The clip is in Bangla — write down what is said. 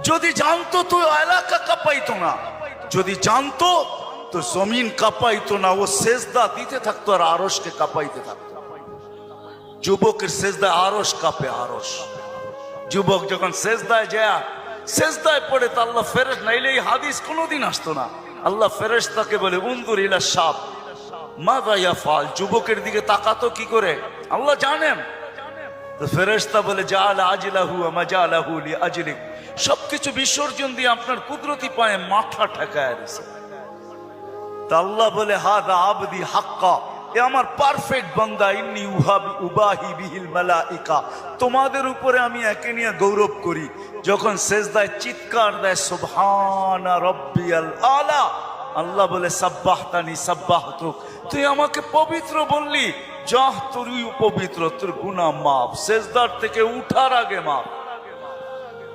যদি জানতো তো এলাকা কাঁপাইতো না, যদি জানতো তো জমিন কাঁপাইতো না। ও সেজদা দিতে থাকতো আর আরশকে কাঁপাইতে থাকতো। যুবকের সেজদায় আরশ কাঁপে, আরশ। যুবক যখন সেজদায় যায়, সেজদায় পড়ে তো আল্লাহ ফেরেশতা, নাইলে এই হাদিস কোনোদিন আসতো না। আল্লাহ ফেরেশতাকে বলে উনজুর ইলা শাব মাযা ইয়াফআল, যুবকের দিকে তাকাতো কি করে আল্লাহ জানেন। তো ফেরেশতা বলে জাআলা আজলাহু ওয়া মাজালাহু লিআজলিক, সবকিছু বিসর্জন দিয়ে আপনার কুদরতি পায়ে মাথা ঠেকায় দিয়েছে। তা আল্লাহ বলে হাদা আবদি হাক্কা, এ আমার পারফেক্ট বান্দা। ইন্নী উবাহি বিহিল মালাইকা, তোমাদের উপরে আমি একে নিয়ে গৌরব করি। যখন সেজদায় চিৎকার দেয় সুবহানা রাব্বিয়াল আলা, আল্লাহ বলে সাব্বাহতানি সাব্বাহতুক, তুই আমাকে পবিত্র বললি, যাহ তুই পবিত্র, তোর গুনাহ মাফ, সেজদার থেকে উঠার আগে মাফ।